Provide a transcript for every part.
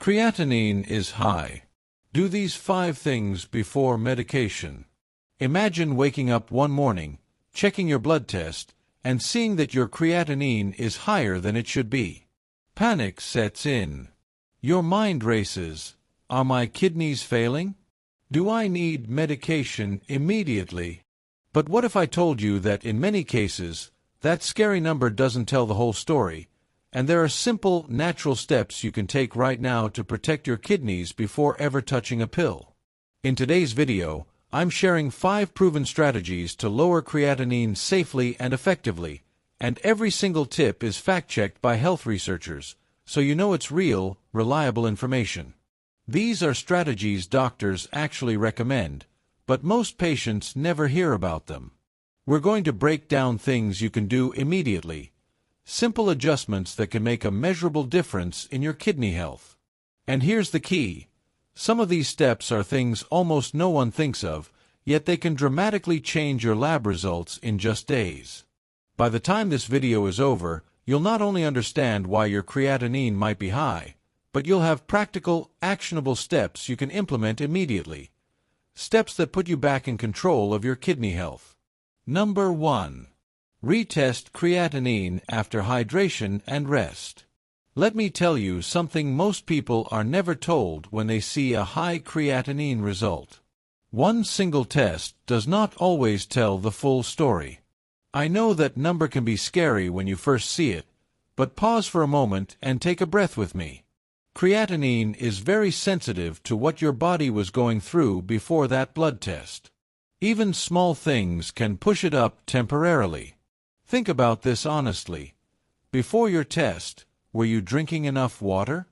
Creatinine is high. Do these 5 things before medication. Imagine waking up one morning, checking your blood test, and seeing that your creatinine is higher than it should be. Panic sets in. Your mind races. Are my kidneys failing? Do I need medication immediately? But what if I told you that in many cases, that scary number doesn't tell the whole story, and there are simple, natural steps you can take right now to protect your kidneys before ever touching a pill? In today's video, I'm sharing 5 proven strategies to lower creatinine safely and effectively, and every single tip is fact-checked by health researchers, so you know it's real, reliable information. These are strategies doctors actually recommend, but most patients never hear about them. We're going to break down things you can do immediately, simple adjustments that can make a measurable difference in your kidney health. And here's the key. Some of these steps are things almost no one thinks of, yet they can dramatically change your lab results in just days. By the time this video is over, you'll not only understand why your creatinine might be high, but you'll have practical, actionable steps you can implement immediately. Steps that put you back in control of your kidney health. Number 1. Retest creatinine after hydration and rest. Let me tell you something most people are never told when they see a high creatinine result. One single test does not always tell the full story. I know that number can be scary when you first see it, but pause for a moment and take a breath with me. Creatinine is very sensitive to what your body was going through before that blood test. Even small things can push it up temporarily. Think about this honestly. Before your test, were you drinking enough water?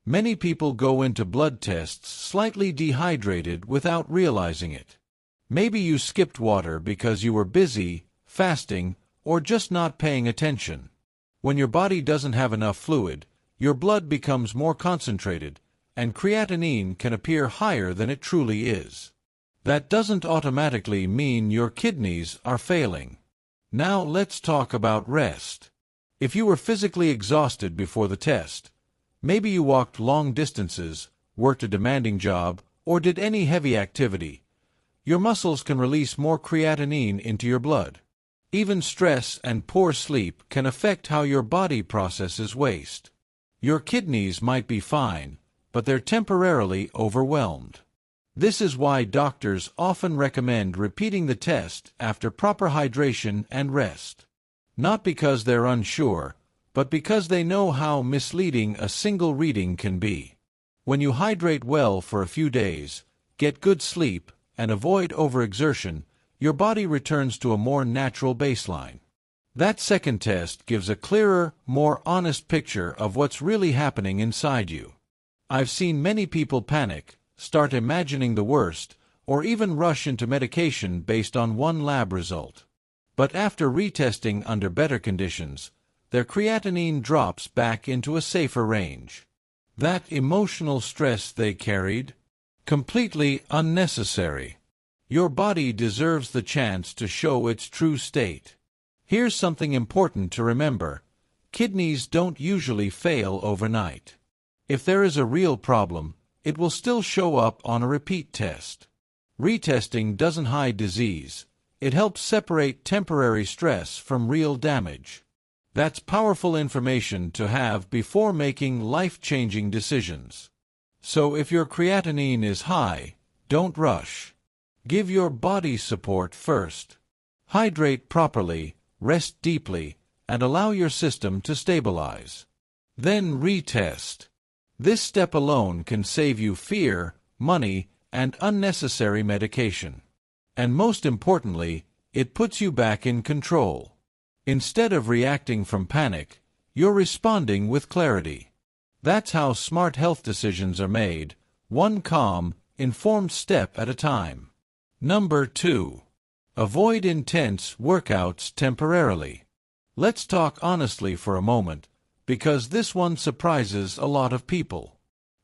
Many people go into blood tests slightly dehydrated without realizing it. Maybe you skipped water because you were busy, fasting, or just not paying attention. When your body doesn't have enough fluid, your blood becomes more concentrated, and creatinine can appear higher than it truly is. That doesn't automatically mean your kidneys are failing. Now let's talk about rest. If you were physically exhausted before the test, maybe you walked long distances, worked a demanding job, or did any heavy activity, your muscles can release more creatinine into your blood. Even stress and poor sleep can affect how your body processes waste. Your kidneys might be fine, but they're temporarily overwhelmed. This is why doctors often recommend repeating the test after proper hydration and rest. Not because they're unsure, but because they know how misleading a single reading can be. When you hydrate well for a few days, get good sleep, and avoid overexertion, your body returns to a more natural baseline. That second test gives a clearer, more honest picture of what's really happening inside you. I've seen many people panic, start imagining the worst, or even rush into medication based on one lab result. But after retesting under better conditions, their creatinine drops back into a safer range. That emotional stress they carried? Completely unnecessary. Your body deserves the chance to show its true state. Here's something important to remember. Kidneys don't usually fail overnight. If there is a real problem, it will still show up on a repeat test. Retesting doesn't hide disease. It helps separate temporary stress from real damage. That's powerful information to have before making life-changing decisions. So if your creatinine is high, don't rush. Give your body support first. Hydrate properly, rest deeply, and allow your system to stabilize. Then retest. This step alone can save you fear, money, and unnecessary medication. And most importantly, it puts you back in control. Instead of reacting from panic, you're responding with clarity. That's how smart health decisions are made, one calm, informed step at a time. Number 2. Avoid intense workouts temporarily. Let's talk honestly for a moment, because this one surprises a lot of people.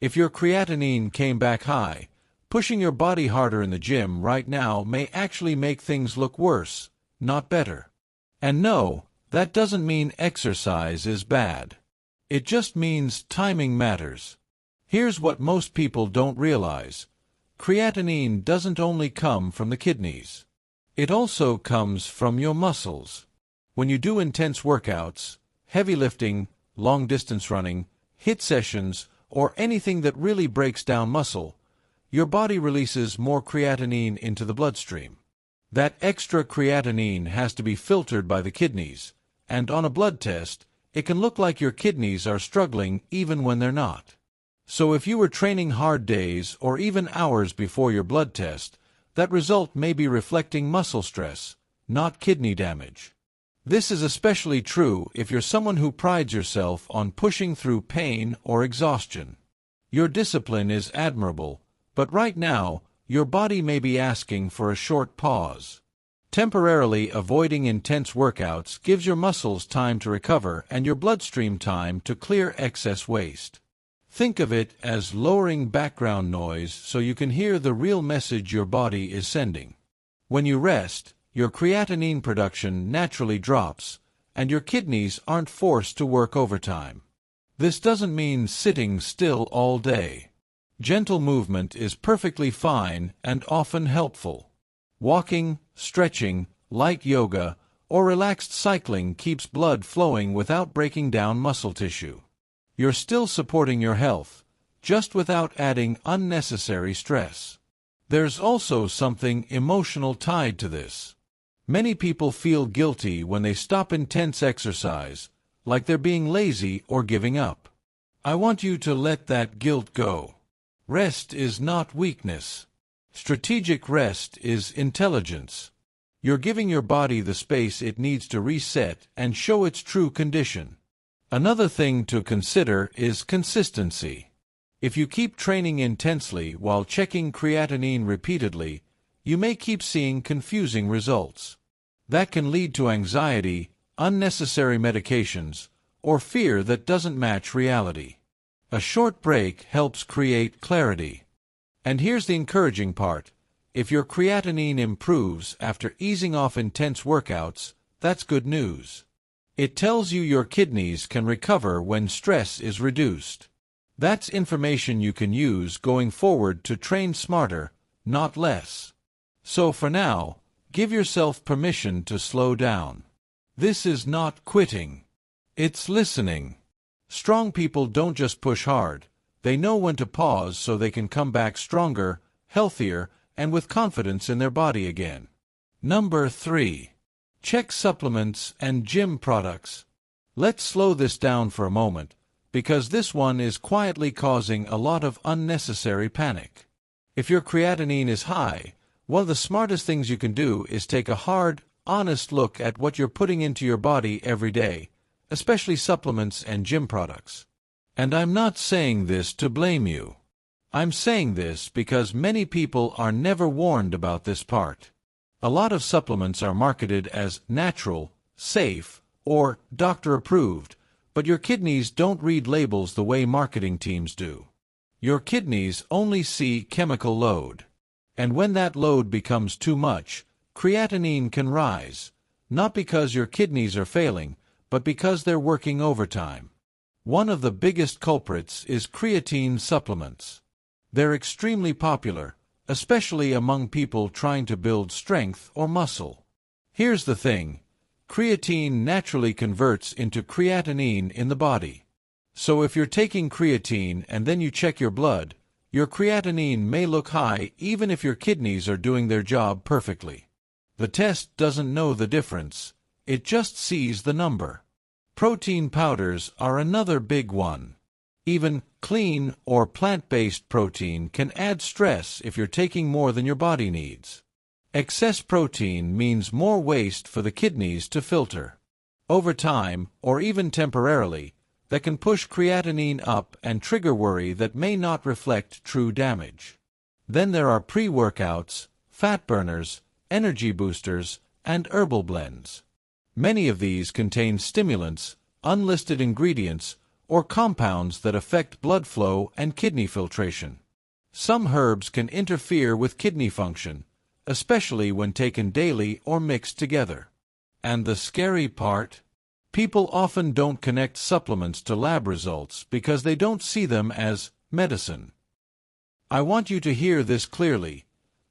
If your creatinine came back high, pushing your body harder in the gym right now may actually make things look worse, not better. And no, that doesn't mean exercise is bad. It just means timing matters. Here's what most people don't realize. Creatinine doesn't only come from the kidneys. It also comes from your muscles. When you do intense workouts, heavy lifting, long-distance running, HIIT sessions, or anything that really breaks down muscle, your body releases more creatinine into the bloodstream. That extra creatinine has to be filtered by the kidneys, and on a blood test, it can look like your kidneys are struggling even when they're not. So if you were training hard days or even hours before your blood test, that result may be reflecting muscle stress, not kidney damage. This is especially true if you're someone who prides yourself on pushing through pain or exhaustion. Your discipline is admirable, but right now, your body may be asking for a short pause. Temporarily avoiding intense workouts gives your muscles time to recover and your bloodstream time to clear excess waste. Think of it as lowering background noise so you can hear the real message your body is sending. When you rest, your creatinine production naturally drops, and your kidneys aren't forced to work overtime. This doesn't mean sitting still all day. Gentle movement is perfectly fine and often helpful. Walking, stretching, light yoga, or relaxed cycling keeps blood flowing without breaking down muscle tissue. You're still supporting your health, just without adding unnecessary stress. There's also something emotional tied to this. Many people feel guilty when they stop intense exercise, like they're being lazy or giving up. I want you to let that guilt go. Rest is not weakness. Strategic rest is intelligence. You're giving your body the space it needs to reset and show its true condition. Another thing to consider is consistency. If you keep training intensely while checking creatinine repeatedly, you may keep seeing confusing results. That can lead to anxiety, unnecessary medications, or fear that doesn't match reality. A short break helps create clarity. And here's the encouraging part. If your creatinine improves after easing off intense workouts, that's good news. It tells you your kidneys can recover when stress is reduced. That's information you can use going forward to train smarter, not less. So for now, give yourself permission to slow down. This is not quitting. It's listening. Strong people don't just push hard. They know when to pause so they can come back stronger, healthier, and with confidence in their body again. Number 3. Check supplements and gym products. Let's slow this down for a moment, because this one is quietly causing a lot of unnecessary panic. If your creatinine is high, one of the smartest things you can do is take a hard, honest look at what you're putting into your body every day, especially supplements and gym products. And I'm not saying this to blame you. I'm saying this because many people are never warned about this part. A lot of supplements are marketed as natural, safe, or doctor-approved, but your kidneys don't read labels the way marketing teams do. Your kidneys only see chemical load. And when that load becomes too much, creatinine can rise, not because your kidneys are failing, but because they're working overtime. One of the biggest culprits is creatine supplements. They're extremely popular, especially among people trying to build strength or muscle. Here's the thing. Creatine naturally converts into creatinine in the body. So if you're taking creatine and then you check your blood, your creatinine may look high even if your kidneys are doing their job perfectly. The test doesn't know the difference. It just sees the number. Protein powders are another big one. Even clean or plant-based protein can add stress if you're taking more than your body needs. Excess protein means more waste for the kidneys to filter. Over time, or even temporarily, that can push creatinine up and trigger worry that may not reflect true damage. Then there are pre-workouts, fat burners, energy boosters, and herbal blends. Many of these contain stimulants, unlisted ingredients, or compounds that affect blood flow and kidney filtration. Some herbs can interfere with kidney function, especially when taken daily or mixed together. And the scary part? People often don't connect supplements to lab results because they don't see them as medicine. I want you to hear this clearly.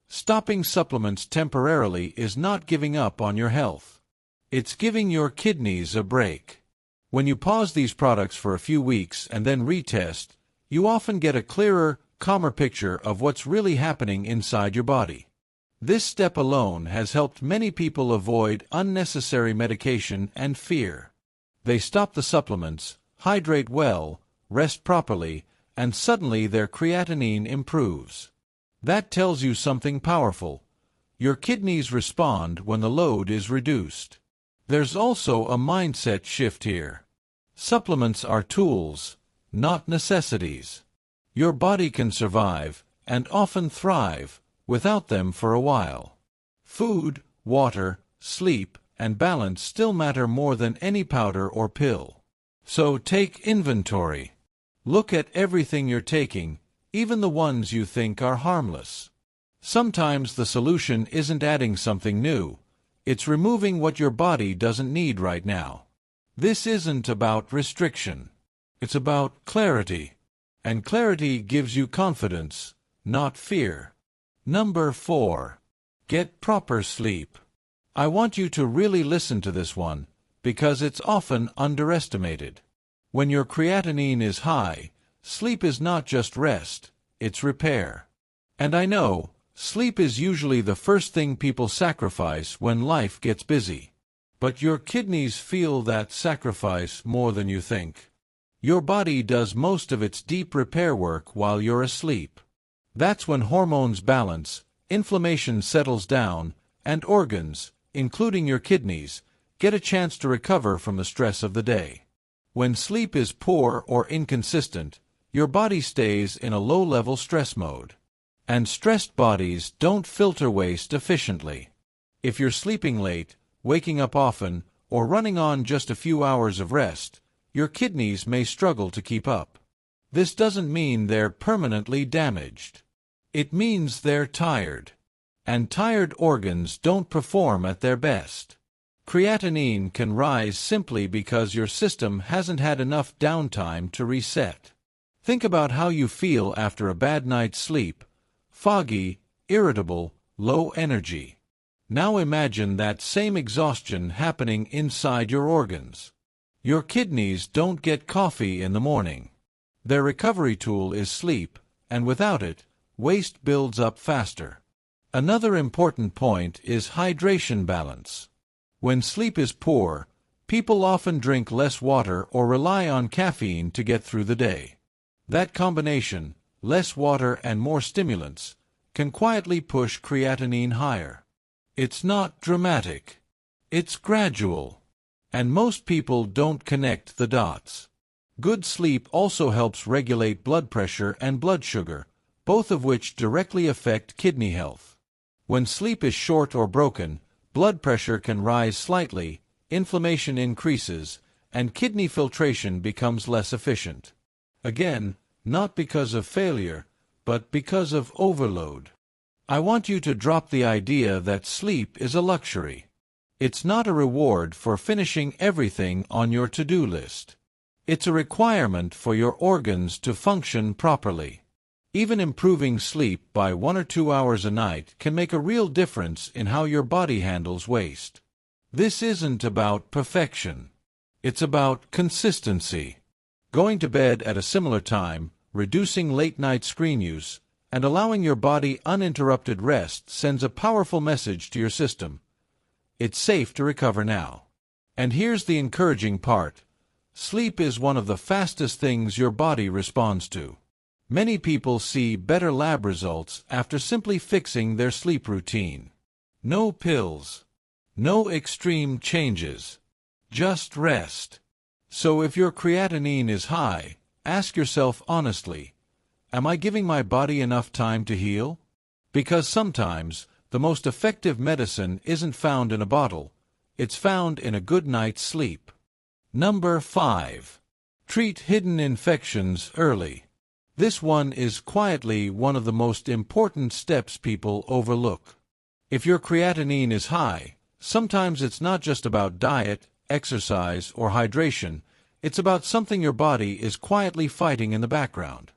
Stopping supplements temporarily is not giving up on your health. It's giving your kidneys a break. When you pause these products for a few weeks and then retest, you often get a clearer, calmer picture of what's really happening inside your body. This step alone has helped many people avoid unnecessary medication and fear. They stop the supplements, hydrate well, rest properly, and suddenly their creatinine improves. That tells you something powerful. Your kidneys respond when the load is reduced. There's also a mindset shift here. Supplements are tools, not necessities. Your body can survive, and often thrive, without them for a while. Food, water, sleep, and balance still matter more than any powder or pill. So take inventory. Look at everything you're taking, even the ones you think are harmless. Sometimes the solution isn't adding something new. It's removing what your body doesn't need right now. This isn't about restriction. It's about clarity. And clarity gives you confidence, not fear. Number 4. Get proper sleep. I want you to really listen to this one, because it's often underestimated. When your creatinine is high, sleep is not just rest, it's repair. And I know, sleep is usually the first thing people sacrifice when life gets busy. But your kidneys feel that sacrifice more than you think. Your body does most of its deep repair work while you're asleep. That's when hormones balance, inflammation settles down, and organs, including your kidneys, get a chance to recover from the stress of the day. When sleep is poor or inconsistent, your body stays in a low-level stress mode. And stressed bodies don't filter waste efficiently. If you're sleeping late, waking up often, or running on just a few hours of rest, your kidneys may struggle to keep up. This doesn't mean they're permanently damaged. It means they're tired. And tired organs don't perform at their best. Creatinine can rise simply because your system hasn't had enough downtime to reset. Think about how you feel after a bad night's sleep: foggy, irritable, low energy. Now imagine that same exhaustion happening inside your organs. Your kidneys don't get coffee in the morning. Their recovery tool is sleep, and without it, waste builds up faster. Another important point is hydration balance. When sleep is poor, people often drink less water or rely on caffeine to get through the day. That combination, less water and more stimulants, can quietly push creatinine higher. It's not dramatic. It's gradual. And most people don't connect the dots. Good sleep also helps regulate blood pressure and blood sugar, both of which directly affect kidney health. When sleep is short or broken, blood pressure can rise slightly, inflammation increases, and kidney filtration becomes less efficient. Again, not because of failure, but because of overload. I want you to drop the idea that sleep is a luxury. It's not a reward for finishing everything on your to-do list. It's a requirement for your organs to function properly. Even improving sleep by 1 or 2 hours a night can make a real difference in how your body handles waste. This isn't about perfection. It's about consistency. Going to bed at a similar time, reducing late-night screen use, and allowing your body uninterrupted rest sends a powerful message to your system. It's safe to recover now. And here's the encouraging part. Sleep is one of the fastest things your body responds to. Many people see better lab results after simply fixing their sleep routine. No pills. No extreme changes. Just rest. So if your creatinine is high, ask yourself honestly, am I giving my body enough time to heal? Because sometimes, the most effective medicine isn't found in a bottle, it's found in a good night's sleep. Number 5. Treat hidden infections early. This one is quietly one of the most important steps people overlook. If your creatinine is high, sometimes it's not just about diet, exercise, or hydration, it's about something your body is quietly fighting in the background.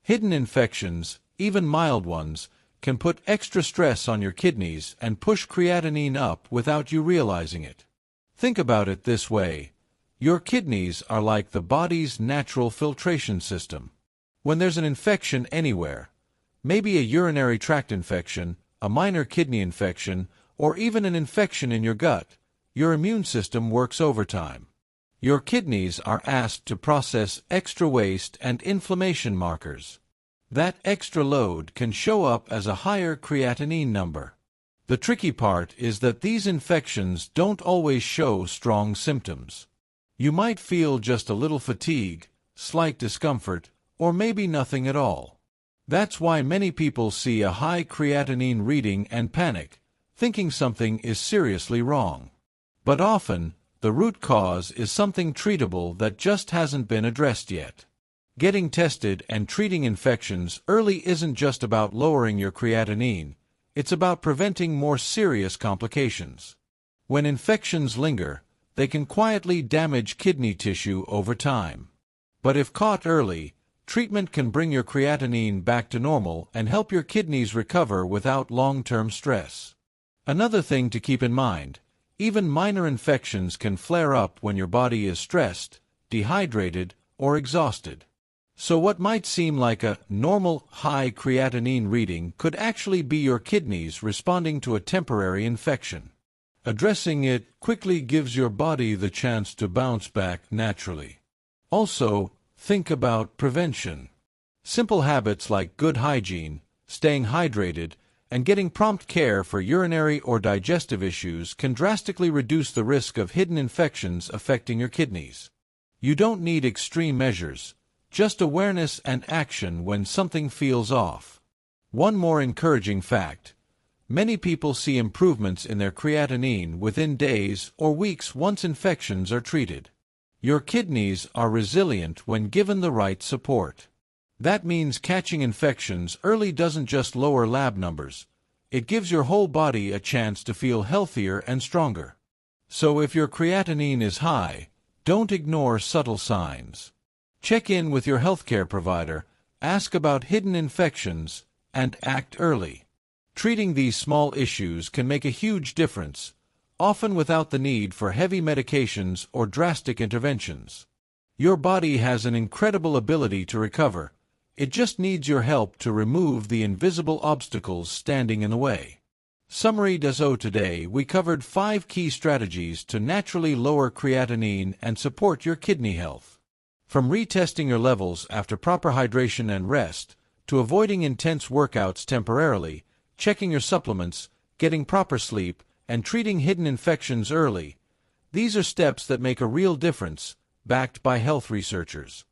Hidden infections, even mild ones, can put extra stress on your kidneys and push creatinine up without you realizing it. Think about it this way. Your kidneys are like the body's natural filtration system. When there's an infection anywhere, maybe a urinary tract infection, a minor kidney infection, or even an infection in your gut, your immune system works overtime. Your kidneys are asked to process extra waste and inflammation markers. That extra load can show up as a higher creatinine number. The tricky part is that these infections don't always show strong symptoms. You might feel just a little fatigue, slight discomfort, or maybe nothing at all. That's why many people see a high creatinine reading and panic, thinking something is seriously wrong. But often, the root cause is something treatable that just hasn't been addressed yet. Getting tested and treating infections early isn't just about lowering your creatinine, it's about preventing more serious complications. When infections linger, they can quietly damage kidney tissue over time. But if caught early, treatment can bring your creatinine back to normal and help your kidneys recover without long-term stress. Another thing to keep in mind, even minor infections can flare up when your body is stressed, dehydrated, or exhausted. So what might seem like a normal high creatinine reading could actually be your kidneys responding to a temporary infection. Addressing it quickly gives your body the chance to bounce back naturally. Also, think about prevention. Simple habits like good hygiene, staying hydrated, and getting prompt care for urinary or digestive issues can drastically reduce the risk of hidden infections affecting your kidneys. You don't need extreme measures, just awareness and action when something feels off. One more encouraging fact. Many people see improvements in their creatinine within days or weeks once infections are treated. Your kidneys are resilient when given the right support. That means catching infections early doesn't just lower lab numbers. It gives your whole body a chance to feel healthier and stronger. So if your creatinine is high, don't ignore subtle signs. Check in with your healthcare provider, ask about hidden infections, and act early. Treating these small issues can make a huge difference, often without the need for heavy medications or drastic interventions. Your body has an incredible ability to recover. It just needs your help to remove the invisible obstacles standing in the way. Summary d'O today, we covered 5 key strategies to naturally lower creatinine and support your kidney health. From retesting your levels after proper hydration and rest, to avoiding intense workouts temporarily, checking your supplements, getting proper sleep, and treating hidden infections early, these are steps that make a real difference, backed by health researchers.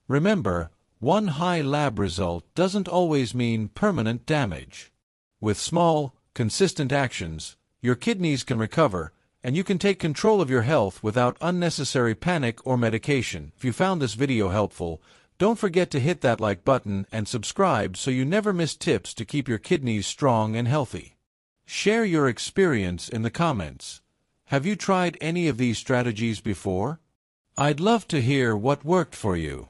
Remember, one high lab result doesn't always mean permanent damage. With small, consistent actions, your kidneys can recover, and you can take control of your health without unnecessary panic or medication. If you found this video helpful, don't forget to hit that like button and subscribe so you never miss tips to keep your kidneys strong and healthy. Share your experience in the comments. Have you tried any of these strategies before? I'd love to hear what worked for you.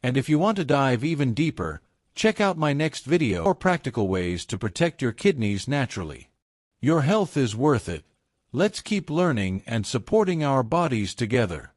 And if you want to dive even deeper, check out my next video for practical ways to protect your kidneys naturally. Your health is worth it. Let's keep learning and supporting our bodies together.